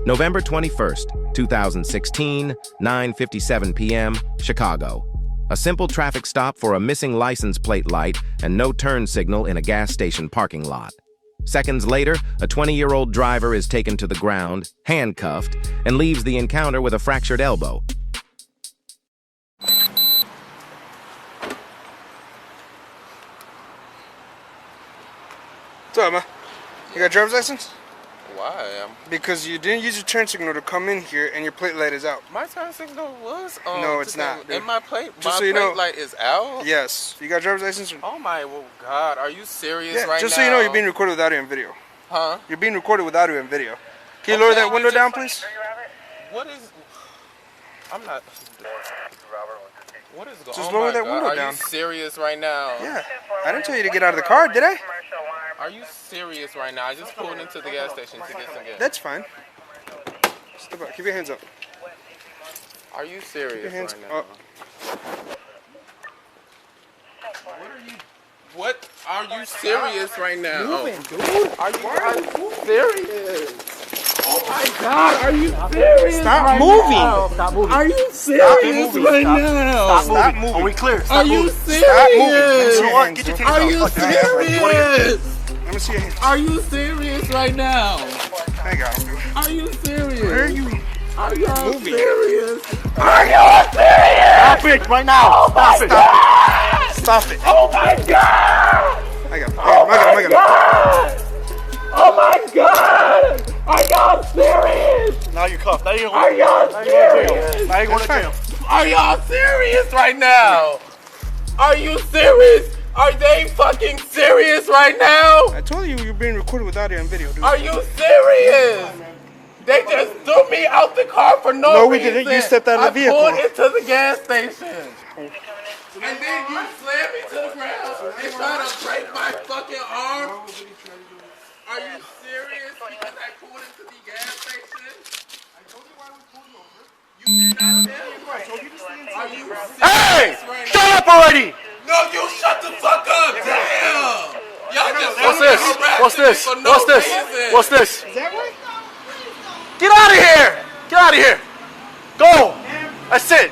November 21st, 2016, 9:57 p.m., Chicago. A simple traffic stop for a missing license plate light and no turn signal in a gas station parking lot. Seconds later, a 20-year-old driver is taken to the ground, handcuffed, and leaves the encounter with a fractured elbow. What's up, man? You got a driver's license? Why? Because you didn't use your turn signal to come in here and your plate light is out. My turn signal was on. No, it's not, dude. And my plate, Just so you know, light is out? Yes. You got a driver's license? Oh my God, are you serious right now? Just so you know, you're being recorded with audio and video. Huh? You're being recorded with audio and video. Can you lower that window down, please? What is... I'm not... What is going on? Just lower that window down. Are you serious right now? Yeah. I didn't tell you to get out of the car, did I? Are you serious right now? I just pulled into the gas station to get some gas. That's fine. Step up. Keep your hands up. Are you serious Keep your hands right now? up. What are you serious right now? Moving, dude. Are you serious? Oh my God, are you serious? Stop moving. Stop moving. Are you serious right now? Stop moving. Are we clear? Are you serious? Stop moving. You know what? Get your titties Are out. you Fuck that. serious? Let me see your hands. Are you serious right now? I got him, dude. Are you serious? Where are you? Are you moving? serious? Are you serious? Stop it right now. Stop it. Stop it. Oh my God! I got him. I got him. Oh my God! Are y'all serious? Now you're cuffed. Now you're Are y'all serious? Now you're going to jail. Are y'all serious right now? Are you serious? Are they fucking serious right now? I told you you're being recorded with audio and video, dude. Are you serious? They just threw me out the car for no reason. No, we didn't. You stepped out of the vehicle. I pulled into the gas station. And then you slammed me to the ground and tried to break my fucking arm. Are you serious? Because I pulled into the gas station? I told you why we pulled over. You did not tell me. Are you serious? Hey! Right Shut now? up already! No, you shut the fuck up! Damn! Y'all just What's this? What's this? for no What's this? reason. What's this? Is that right? Get out of here! Get out of here! Go! That's it.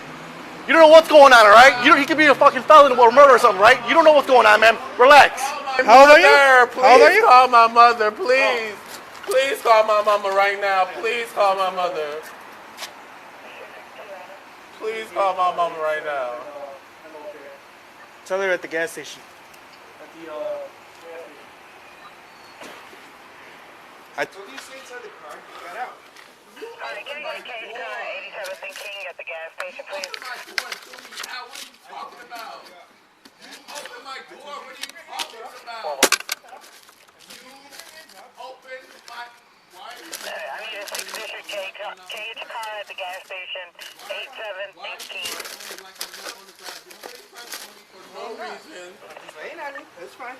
You don't know what's going on, all right? You could be a fucking felon or murder or something, right? You don't know what's going on, man. Relax. How old are you? Please How old are you? call my mother, please. Please call my mama right now. Please call my mother. Please call my mama right now. Tell her at the gas station. I told you to stay inside the car. You got out. Alright, give me a case 87th and King at the gas station, please. Open my door and threw me out. What are you talking about? You open my door. What are you talking about? You opened my... Why are you... I need a 6-digit cage car at the gas station, 87th and King. For no reason. He's laying on me. That's fine.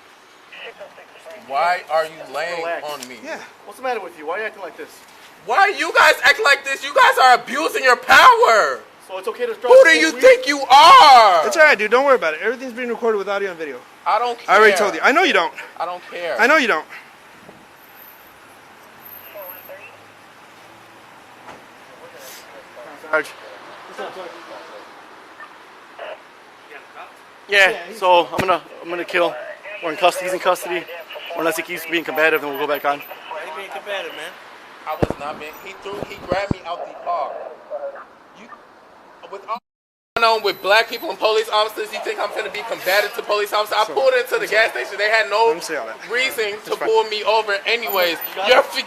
Why are you laying Relax. on me? Yeah. What's the matter with you? Why are you acting like this? Why you guys act like this? You guys are abusing your power. So it's okay to Who do you think you are? It's alright, dude. Don't worry about it. Everything's being recorded with audio and video. I don't care. I already told you. I know you don't. I don't care. I know you don't. Sarge. Yeah, so I'm gonna kill. We're in custody. He's in custody. Unless he keeps being combative, then we'll go back on. Why are you being combative, man? I was not being. He grabbed me out the car. You, with all going on with black people and police officers, you think I'm gonna be combative to police officers? I pulled into the gas station. They had no reason to pull me over, anyways.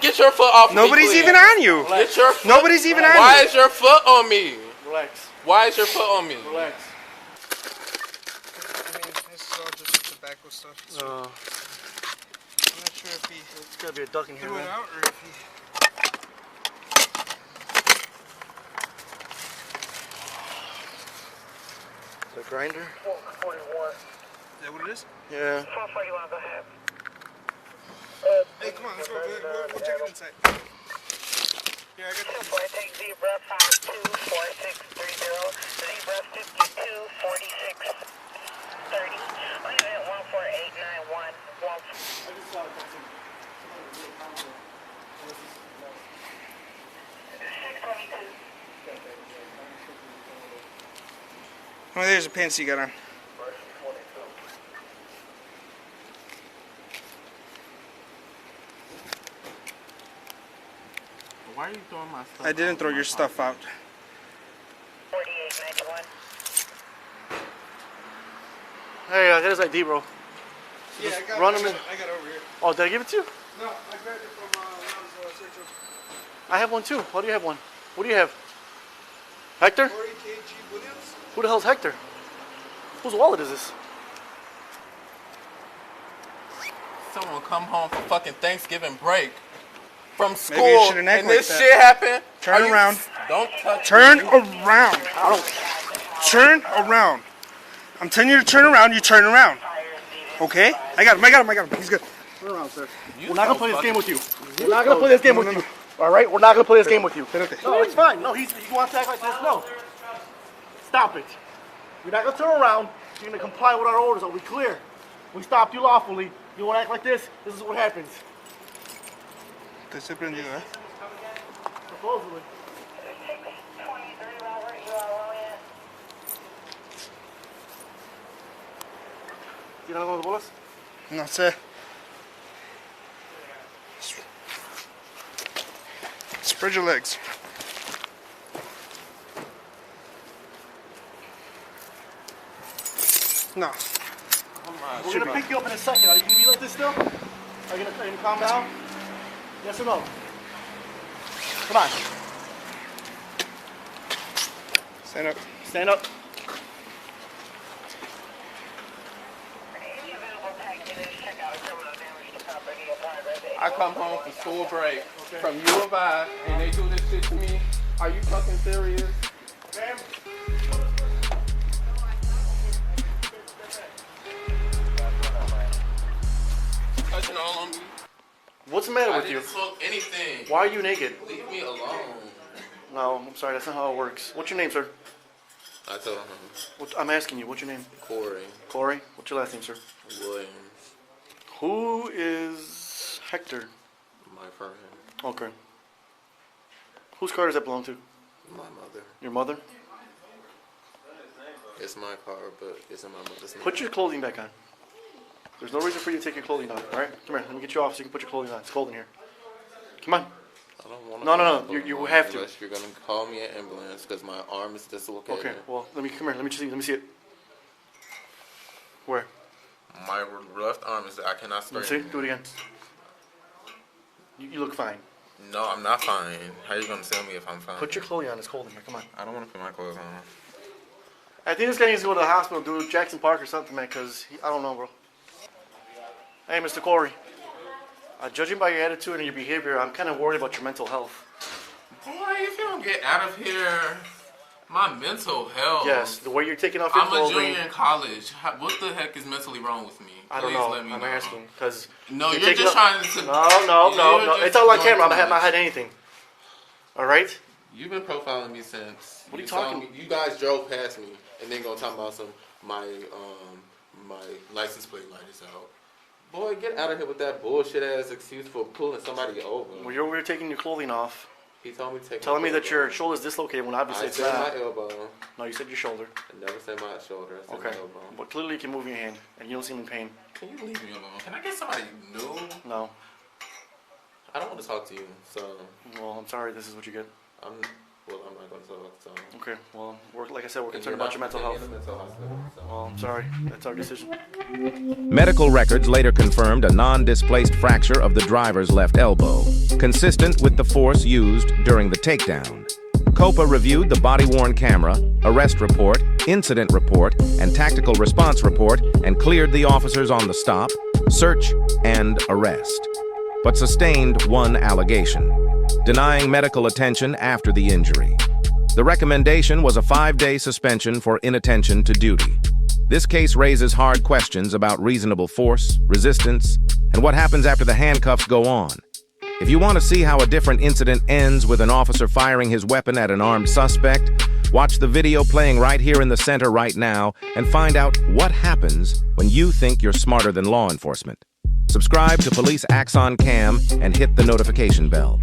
Get your foot off me, Nobody's please. even on you. Get your foot. Nobody's even on you. Why is your foot on me? Relax. Why is your foot on me? Relax. I mean, this is all just tobacco stuff. So I'm not sure if he It's gotta be a duck in here, threw it man. out or if he... The grinder? 441. Is that what it is? Yeah. 441, go ahead. Hey, come on, let's go. We'll check it inside. Here, I got the... Boy, take zebra 524630, zebra 524630, on event 148911. Oh, there's a pants you got on. Why are you throwing my stuff? I didn't throw your stuff out. 4891. Hey, I got his ID, bro. Yeah, I got run it. him in. I got it over here. Oh, did I give it to you? No, I grabbed it from search of I have one too. Why do you have one? What do you have? Hector? Corey K.G. Williams. Who the hell's Hector? Whose wallet is this? Someone come home for fucking Thanksgiving break from school, Maybe you shouldn't act and like this that. shit happened. Turn around. Don't touch Turn me. around. Turn around. I'm telling you to turn around. You turn around. Okay? I got him. He's good. Turn around, sir. We're not gonna play this game with you. We're not gonna play this game with you. All right? We're not gonna play this game with you. No, it's fine. No, he wants to act like this. No. Stop it. You're not gonna turn around. You're gonna comply with our orders. Are we clear? We stopped you lawfully. You wanna act like this? This is what happens. Te estoy prendido, eh? Supposedly. 623 Robert, you all in? ¿Tienes algo de bolas? No sé. Spread your legs. No. We're gonna pick you up in a second. Are you gonna be like this still? Are you gonna calm down? Yes or no? Come on. Stand up. Stand up. Any available packages, check out criminal damage to property upon resident. I come home from school break from U of I, and they do this shit to me. Are you fucking serious? Ma'am. Touching all on me. What's the matter I with you? didn't smoke anything. Why are you naked? Leave me alone. No, I'm sorry. That's not how it works. What's your name, sir? I told him, I'm asking you. What's your name? Corey Corey. What's your last name, sir? Williams, Who is Hector? my friend, Okay. Whose car does that belong to? my mother. Your mother? It's my car, but it's in my mother's name. Put your clothing back on. There's no reason for you to take your clothing off, alright? Come here, let me get you off so you can put your clothing on. It's cold in here. Come on. I don't want No, you have to. Unless you're gonna call me an ambulance because my arm is dislocated. Okay, well, come here, let me see it. Where? My left arm is. I cannot Let me straighten. see, do it again. You look fine. No, I'm not fine. How are you gonna tell me if I'm fine? Put your clothing on, it's cold in here, come on. I don't want to put my clothes on. I think this guy needs to go to the hospital, do Jackson Park or something, man, because I don't know, bro. Hey, Mr. Corey. Judging by your attitude and your behavior, I'm kind of worried about your mental health. Boy, if you don't get out of here, my mental health. Yes, the way you're taking off your I'm clothing. a junior in college. What the heck is mentally wrong with me? I don't Please know. let me I'm know. asking because No, you're just trying to. No. It's all on camera. I have not had anything. All right. You've been profiling me since. What are you saw talking- me- You guys drove past me and then gonna talk about my license plate light is out. Boy, get out of here with that bullshit ass excuse for pulling somebody over. Well, you're taking your clothing off, He told me to take. telling my me that your elbow. shoulder's dislocated when obviously I it's said not. my elbow. No, you said your shoulder. I never said my shoulder. I said Okay. my elbow. But clearly you can move your hand and you don't seem in pain. Can you leave me alone? Can I get somebody new? No. I don't want to talk to you, so Well, I'm sorry. This is what you get. I'm not going to talk. So. Okay. Well, like I said, we're And concerned you're about your not mental health. in the mental hospital, so. Well, I'm sorry. That's our decision. Medical records later confirmed a non-displaced fracture of the driver's left elbow, consistent with the force used during the takedown. COPA reviewed the body-worn camera, arrest report, incident report, and tactical response report and cleared the officers on the stop, search, and arrest, but sustained one allegation: denying medical attention after the injury. The recommendation was a 5-day suspension for inattention to duty. This case raises hard questions about reasonable force, resistance, and what happens after the handcuffs go on. If you want to see how a different incident ends with an officer firing his weapon at an armed suspect, watch the video playing right here in the center right now and find out what happens when you think you're smarter than law enforcement. Subscribe to Police Axon Cam and hit the notification bell.